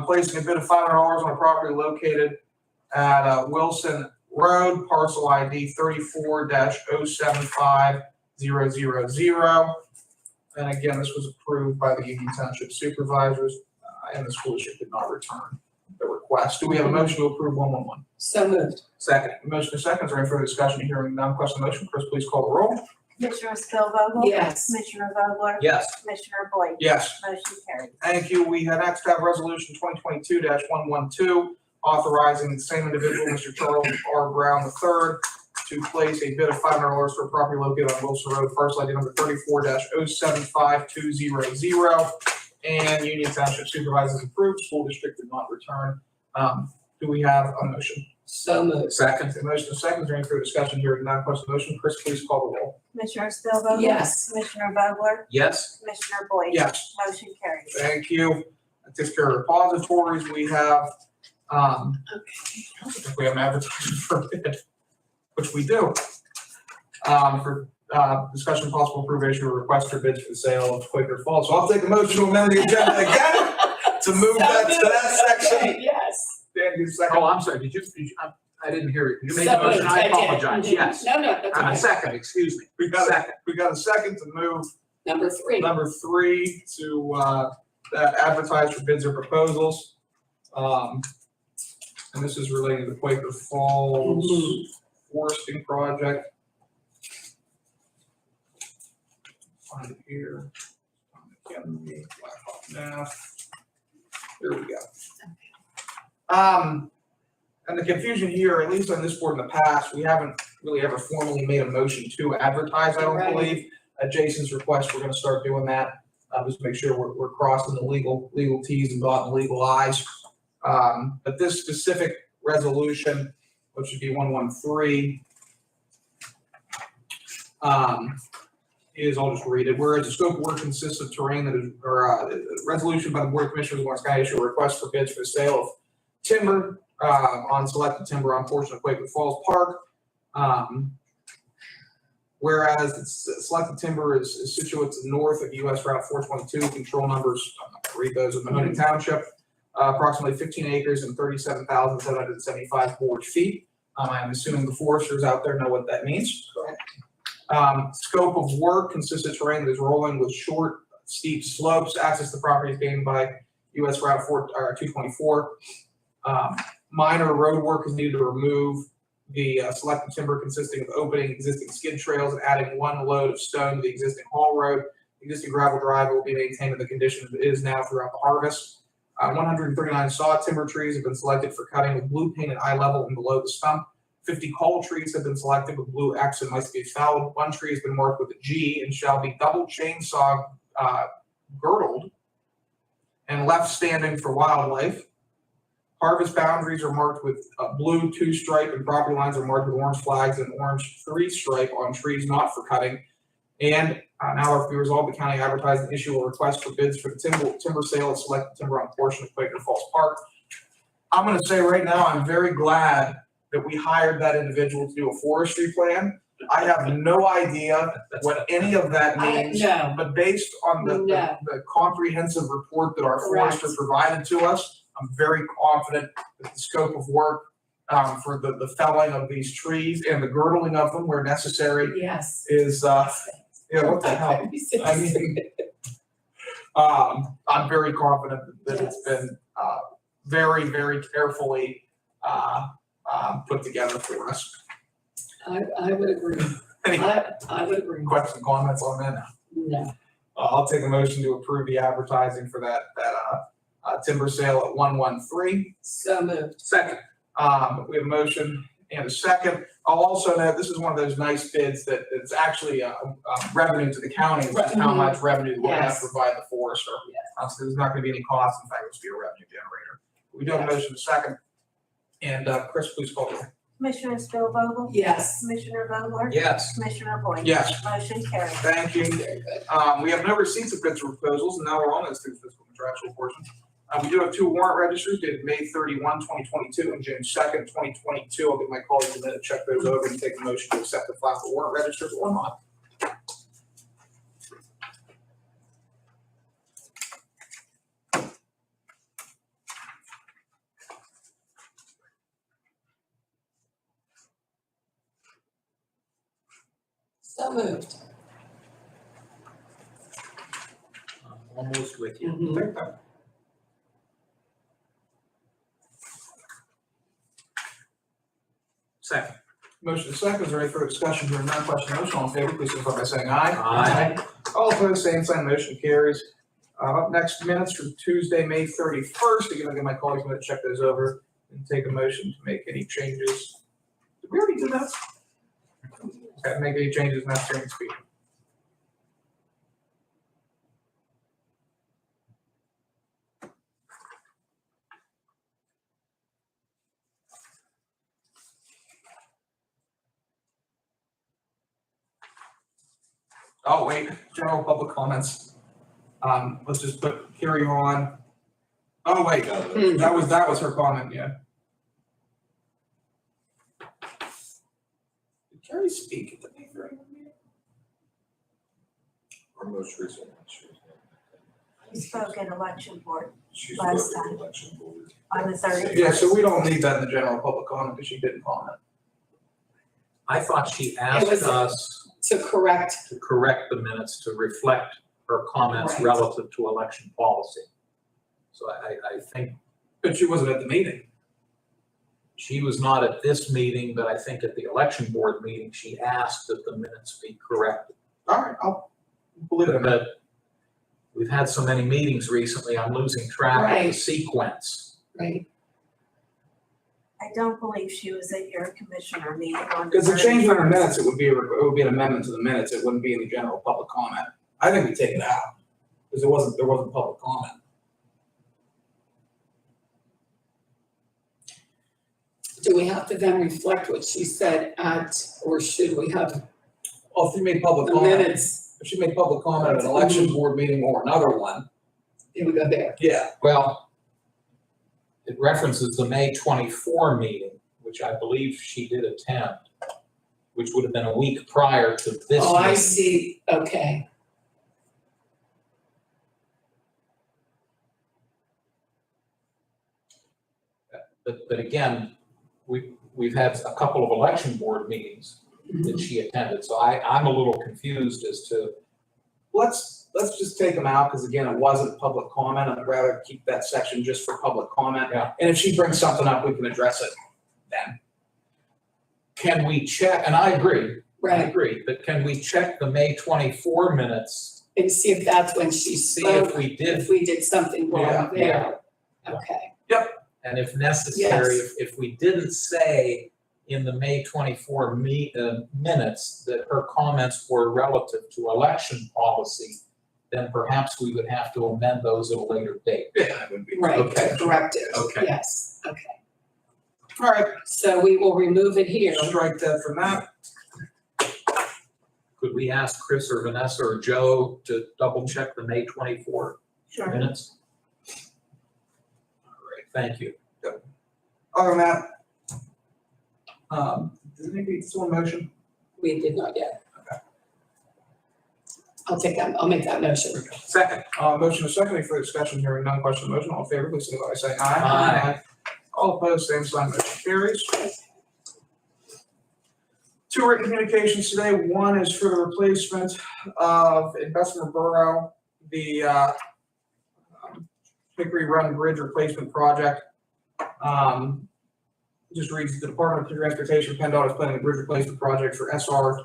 Placing a bid of $500 on a property located at Wilson Road, parcel ID 34-075000. And again, this was approved by the Union Township Supervisors, and the school district did not return the request. Do we have a motion to approve 111? So moved. Second. Motion is second. Is there any further discussion? Hearing none. Question on the motion. Chris, please call the roll. Commissioner Spielvogel? Yes. Commissioner Vogler? Yes. Commissioner Boyd? Yes. Motion carries. Thank you. We next have resolution 2022-112, authorizing the same individual, Mr. Charles R. Brown III, to place a bid of $500 for a property located on Wilson Road, parcel ID number 34-075200, and Union Township Supervisors approved. School district did not return. Do we have a motion? So moved. Second. The motion is second. Is there any further discussion? Hearing none. Question on the motion. Chris, please call the roll. Commissioner Spielvogel? Yes. Commissioner Vogler? Yes. Commissioner Boyd? Yes. Motion carries. Thank you. That takes care of repositories. We have, I don't think we have an advertisement for a bid, which we do. For discussion of possible approval of request for bids for the sale of Quaker Falls. So I'll take a motion to amend the agenda again to move that to that section. Yes. Dan, you second. Oh, I'm sorry, did you, I didn't hear you. You made So the motion, moved. I did. apologize, Mhm. yes. No, that's I'm a okay. second, excuse me. We got Second. a second to move Number 3. number 3 to advertise for bids or proposals. And this is relating to the Quaker Falls foresting project. Find it here. There we go. And the confusion here, at least on this board in the past, we haven't really ever formally made a motion to advertise, I don't Right. believe. At Jason's request, we're gonna start doing that, just to make sure we're crossing the legal Ts and dotting the legal Is. But this specific resolution, which would be 113, is, I'll just read it. Whereas the scope of work consists of terrain that is, resolution by the Board of Commissioners of Lawrence County issue a request for bids for the sale of timber, on selected timber on portion of Quaker Falls Park. Whereas selected timber is situated to the north of US Route 422, control numbers, I'm not gonna read those, in Mahoning Township, approximately 15 acres and 37,775 board feet. I'm assuming the foresters out there know what that means. Correct. Scope of work consists of terrain that is rolling with short, steep slopes. Access to the property is gained by US Route 224. Minor road work is needed to remove the selected timber, consisting of opening existing skid trails and adding 1 load of stone to the existing haul road. The existing gravel driveway will be maintained in the condition it is now throughout the harvest. 139 saw timber trees have been selected for cutting with blue paint at eye level and below the stump. 50 call trees have been selected with blue X and must be felled. 1 tree has been marked with a G and shall be double chainsaw girdled and left standing for wildlife. Harvest boundaries are marked with a blue 2-stripe and property lines are marked with orange flags and orange 3-stripe on trees not for cutting. And now if we resolve, the county advertise and issue a request for bids for the timber sale of selected timber on portion of Quaker Falls Park. I'm going to say right now, I'm very glad that we hired that individual to do a forestry plan. I have no idea what any of that means. No. But based on the comprehensive report that our Correct. forester provided to us, I'm very confident that the scope of work for the felling of these trees and the girdling of them where necessary Yes. is, what the hell? I mean, I'm very confident that it's been very, very carefully put together for us. I would agree. Any I would agree. questions, comments on that? No. I'll take a motion to approve the advertising for that timber sale at 113. So moved. Second. We have a motion and a second. I'll also note, this is one of those nice bids that it's actually revenue to the county, which is how much revenue we're going to have to provide the forester. So there's not going to be any cost. In fact, it'll be a revenue generator. We do have a motion and a second. And Chris, please call the roll. Commissioner Spielvogel? Yes. Commissioner Vogler? Yes. Commissioner Boyd? Yes. Motion carries. Thank you. Very good. We have no receipts of bids or proposals, and now we're on those 2 fiscal contractual portions. We do have 2 warrant registers dated May 31, 2022 and June 2nd, 2022. I'll get my colleagues a minute to check those over and take a motion to accept the file for warrant registers or not. So moved. I'm almost with you. Mhm. Second. Motion is second, is there any further discussion, hearing none, question on the motion, all in favor, please signify by saying aye. Aye. All opposed, same sign, motion carries. Up next, minutes from Tuesday, May 31st, again, I'll get my colleagues to check those over and take a motion to make any changes. Did we already do that? Okay, make any changes necessary to speak. Oh, wait, general public comments. Let's just carry on. Oh, wait, that was her comment, yeah. Did Carrie speak at the Beaver meeting? Our most recent one, We spoke in election board she's Last working time. election board. on the 31st. Yeah, so we don't need that in the general public comment because she didn't comment. I thought she asked was- us To correct, to correct the minutes to reflect her comments Right. relative to election policy. So I think But she wasn't at the meeting. she was not at this meeting, but I think at the election board meeting, she asked that the minutes be corrected. All right, I'll believe it. But we've had so many meetings recently, I'm losing track of the Right. sequence. right? I don't believe she was at your commissioner meeting on the Because the change in the 31st. minutes, it would be an amendment to the minutes, it wouldn't be in the general public comment. I think we take it out, because there wasn't public comment. Do we have to then reflect what she said or should we have Well, if you made public the comment, minutes? if she made public comment at an election board meeting or another one, Here we go there. yeah. Well, it references the May 24 meeting, which I believe she did attend, which would have been a week prior to this Oh, I meeting. see, okay. But again, we've had a couple of election board meetings that she attended, so I'm a little confused as to, Let's just take them out, because again, it wasn't public comment, I'd rather keep that section just for public comment. Yeah. And if she brings something up, we can address it then. can we check, and I agree, Right, but can we check the May 24 minutes, and see if that's when she see if spoke, we did, if we did something wrong Yeah, there. Okay, and if necessary, Yes. if we didn't say in the May 24 minutes that her comments were relative to election policy, then perhaps we would have to amend those at a later date. Yeah, that would be. right, Okay. correct it, Okay. yes, okay. All right, So we will remove it here. strike that from that. Could we ask Chris or Vanessa or Joe to double check the May 24 Sure. minutes? All right, thank you. Other than that, does anybody still in motion? We did not yet. Okay. I'll make that motion. Second. Motion is second, any further discussion, hearing none, question on the motion, all in favor, please signify by saying aye. Aye. All opposed, same sign, motion carries. Two written communications today, one is for the replacement of in Bessemer Borough, the Hickory Run Bridge Replacement Project. Just reads, the Department of Transportation, PennDOT is planning a bridge replacement project for SR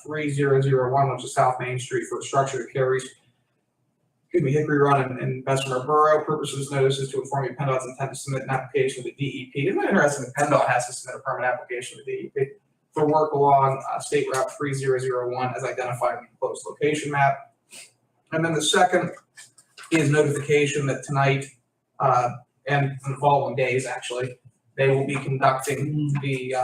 3001, which is South Main Street, for a structure that carries Hickory Run and Bessemer Borough. Purpose of this notice is to inform you PennDOT's intent to submit an application to the DEP. Isn't it interesting that PennDOT has to submit a permit application to the DEP for work along State Route 3001 as identified in the proposed location map? And then the second is notification that tonight, and in the following days, actually, they will be conducting the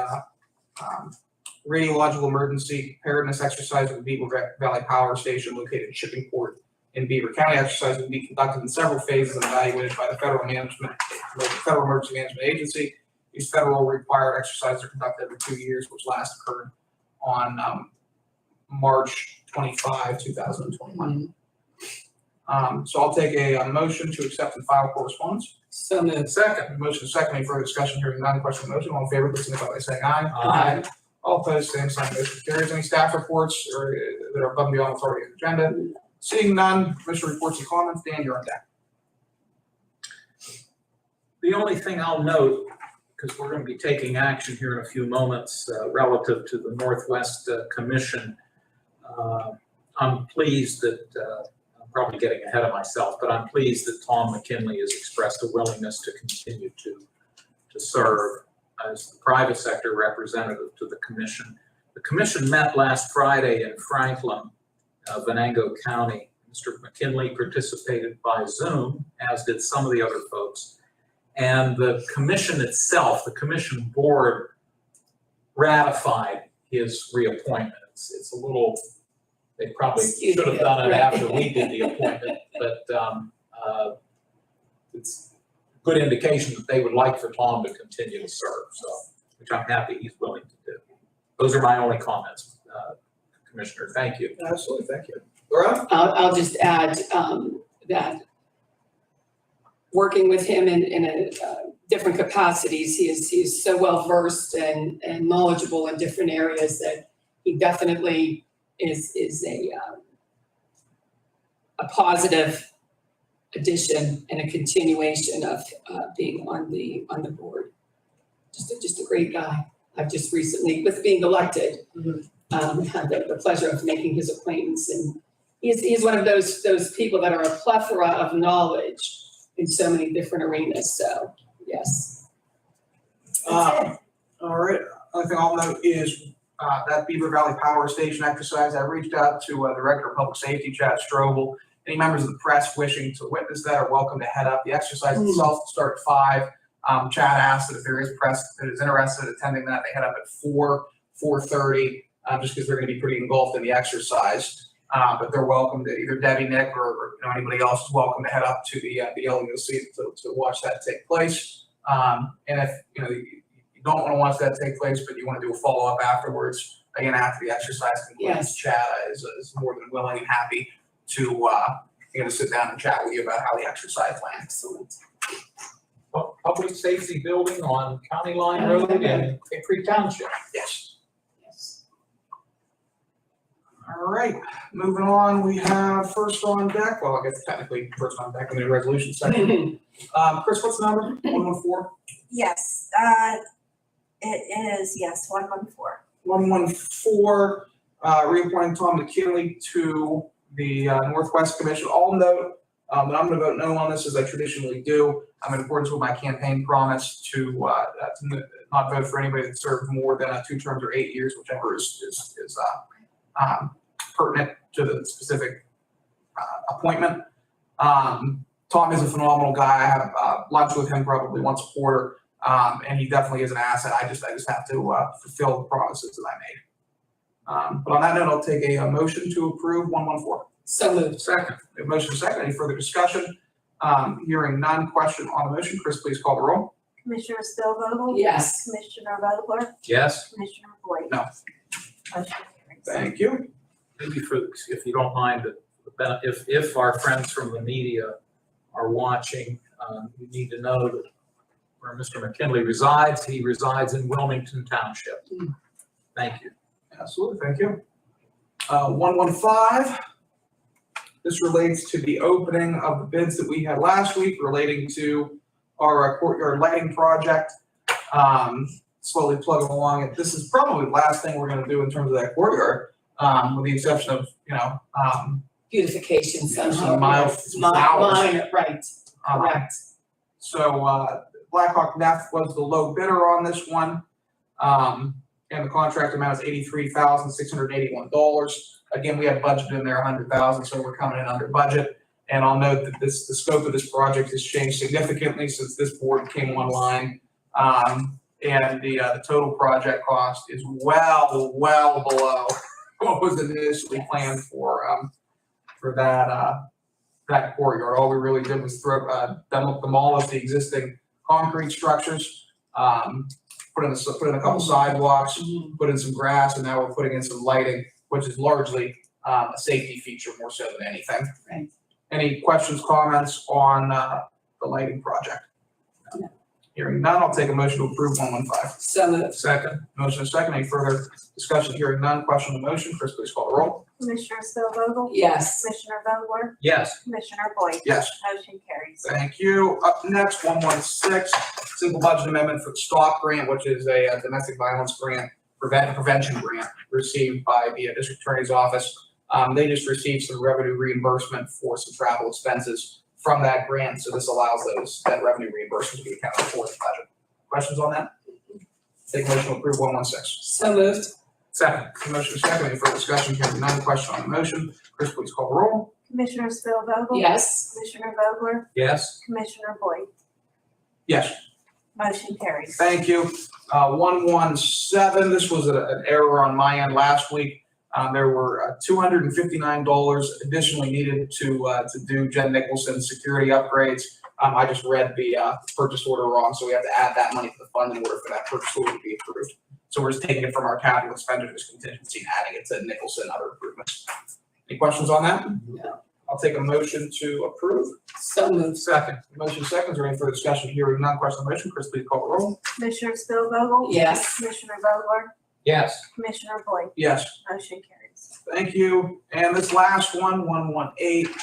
radiological emergency preparedness exercise at the Beaver Valley Power Station located in Shippingport in Beaver County. Exercise will be conducted in several phases and evaluated by the Federal Emergency Management Agency. These federal required exercises are conducted every 2 years, which last occurred on March 25, 2021. So I'll take a motion to accept and file correspondence. So moved. Second, motion is second, any further discussion, hearing none, question on the motion, all in favor, please signify by saying aye. Aye. All opposed, same sign, motion carries. Any staff reports or that are above and beyond what's already on the agenda? Seeing none, commissioner reports and comments. Dan, you're on deck. The only thing I'll note, because we're going to be taking action here in a few moments relative to the Northwest Commission, I'm pleased that, I'm probably getting ahead of myself, but I'm pleased that Tom McKinley has expressed a willingness to continue to serve as the private sector representative to the commission. The commission met last Friday in Franklin, Venango County. Mr. McKinley participated by Zoom, as did some of the other folks. And the commission itself, the commission board, ratified his reappointment. It's a little, they probably should have done it after we did the appointment, but it's a good indication that they would like for Tom to continue to serve, so, which I'm happy he's willing to do. Those are my only comments, Commissioner. Thank you. Absolutely, thank you. Laura? I'll just add that working with him in different capacities, he is so well versed and knowledgeable in different areas that he definitely is a positive addition and a continuation of being on the board. Just a great guy. I've just recently, with being elected, had the pleasure of making his acquaintance, and he's one of those people that are a plethora of knowledge in so many different arenas. So yes. All right. Other thing I'll note is that Beaver Valley Power Station exercise. I reached out to the Director of Public Safety, Chad Strobel. Any members of the press wishing to witness that are welcome to head up. The exercise itself will start at 5. Chad asked that if there is press that is interested in attending that, they head up at 4:30, just because they're going to be pretty engulfed in the exercise. But they're welcome to either Debbie, Nick, or anybody else is welcome to head up to the LUC to watch that take place. And if you don't want to watch that take place, but you want to do a follow-up afterwards, again, after the exercise concludes, Yes. Chad is more than willing and happy to sit down and chat with you about how the exercise went. Excellent. Public safety building on County Line Road in Hickory Township. Yes. Yes. All right, moving on, we have first on deck, well, I guess technically first on deck in the resolution section. Chris, what's the number? 114? Yes, it is, yes, 114. 114, reappointing Tom McKinley to the Northwest Commission. I'll note that I'm going to vote no on this, as I traditionally do. I'm in accordance with my campaign promise to not vote for anybody that served more than 2 terms or 8 years, whichever is pertinent to the specific appointment. Tom is a phenomenal guy. I have lunch with him probably once a quarter, and he definitely is an asset. I just have to fulfill the promises that I made. But on that note, I'll take a motion to approve 114. So moved. Second. We have motion second. Any further discussion? Hearing none. Question on the motion. Chris, please call the roll. Commissioner Spielvogel? Yes. Commissioner Vogler? Yes. Commissioner Boyd? No. Motion carries. Thank you. Maybe if you don't mind, if our friends from the media are watching, you need to know that where Mr. McKinley resides, he resides in Wilmington Township. Thank you. Absolutely. Thank you. 115. This relates to the opening of the bids that we had last week relating to our courtyard lighting project. Slowly plugging along. This is probably the last thing we're going to do in terms of that courtyard, with the exception of, Beautification somehow. some flowers. Minor, right, correct. So Blackhawk Neff was the low bidder on this one. And the contract amount is $83,681. Again, we have budgeted in there $100,000, so we're coming in under budget. And I'll note that the scope of this project has changed significantly since this board came online. And the total project cost is well below what was initially planned for that courtyard. All we really did was demolish the existing concrete structures, put in a couple sidewalks, put in some grass, and now we're putting in some lighting, which is largely a safety feature more so than anything. Right. Any questions, comments on the lighting project? No. Hearing none, I'll take a motion to approve 115. So moved. Second. Motion is second. Any further discussion? Hearing none. Question on the motion. Chris, please call the roll. Commissioner Spielvogel? Yes. Commissioner Vogler? Yes. Commissioner Boyd? Yes. Motion carries. Thank you. Up next, 116, simple budget amendment for the STOP grant, which is a domestic violence grant, prevention grant received by the district attorney's office. They just received some revenue reimbursement for some travel expenses from that grant, so this allows that revenue reimbursement to be accounted for in the budget. Questions on that? Take a motion to approve 116. So moved. Second. Motion is second. Any further discussion? Hearing none. Question on the motion. Chris, please call the roll. Commissioner Spielvogel? Yes. Commissioner Vogler? Yes. Commissioner Boyd? Yes. Motion carries. Thank you. 117, this was an error on my end last week. There were $259 additionally needed to do Jen Nicholson's security upgrades. I just read the purchase order wrong, so we have to add that money to the fund in order for that purchase order to be approved. So we're just taking it from our capital expenditures contingency and adding it to Nicholson and other improvements. Any questions on that? No. I'll take a motion to approve. So moved. Second. Motion second. Is there any further discussion? Hearing none. Question on the motion. Chris, please call the roll. Commissioner Spielvogel? Yes. Commissioner Vogler? Yes. Commissioner Boyd? Yes. Motion carries. Thank you. And this last one, 118,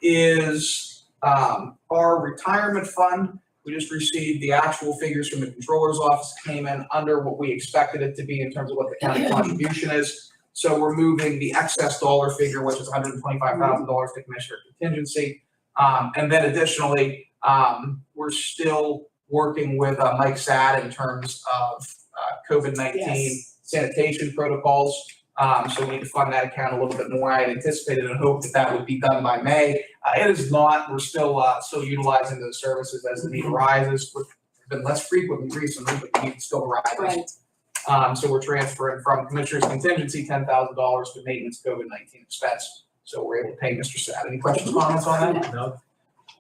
is our retirement fund. We just received the actual figures from the controller's office, came in under what we expected it to be in terms of what the county contribution is. So we're moving the excess dollar figure, which is $125,000 to commissioner contingency. And then additionally, we're still working with Mike Sad in terms of COVID-19 Yes. sanitation protocols. So we need to fund that account a little bit more. I had anticipated and hoped that that would be done by May. It is not. We're still utilizing those services as the need arises. We've been less frequently recently, but the need still arises. Right. So we're transferring from commissioner's contingency $10,000 to maintenance COVID-19 expense. So we're able to pay Mr. Sad. Any questions, comments on that? No.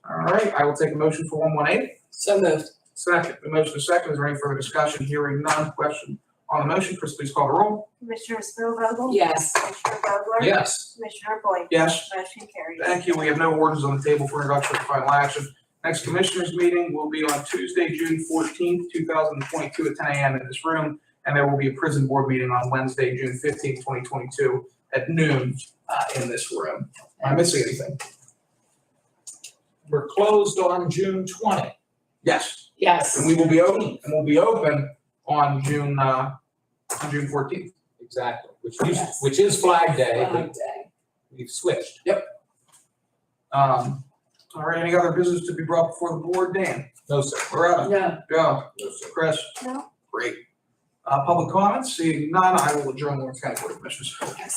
All right, I will take a motion for 118. So moved. Second. The motion is second. Is there any further discussion? Hearing none. Question on the motion. Chris, please call the roll. Commissioner Spielvogel? Yes. Commissioner Vogler? Yes. Commissioner Boyd? Yes. Motion carries. Thank you. We have no orders on the table for introduction or final action. Next commissioners meeting will be on Tuesday, June 14th, 2022 at 10 a.m. in this room. And there will be a prison board meeting on Wednesday, June 15th, 2022 at noon in this room. Am I missing anything? We're closed on June 20. Yes. Yes. And we will be open, on June 14th. Exactly. Yes. Which is Flag Day, Flag but Day. we've switched. All right, any other business to be brought before the board? Dan? No, sir. Loretta? No. Joe? Chris? No. Great. Public comments? Seeing none, I will adjourn the Lawrence County Board of Commissioners. Yes.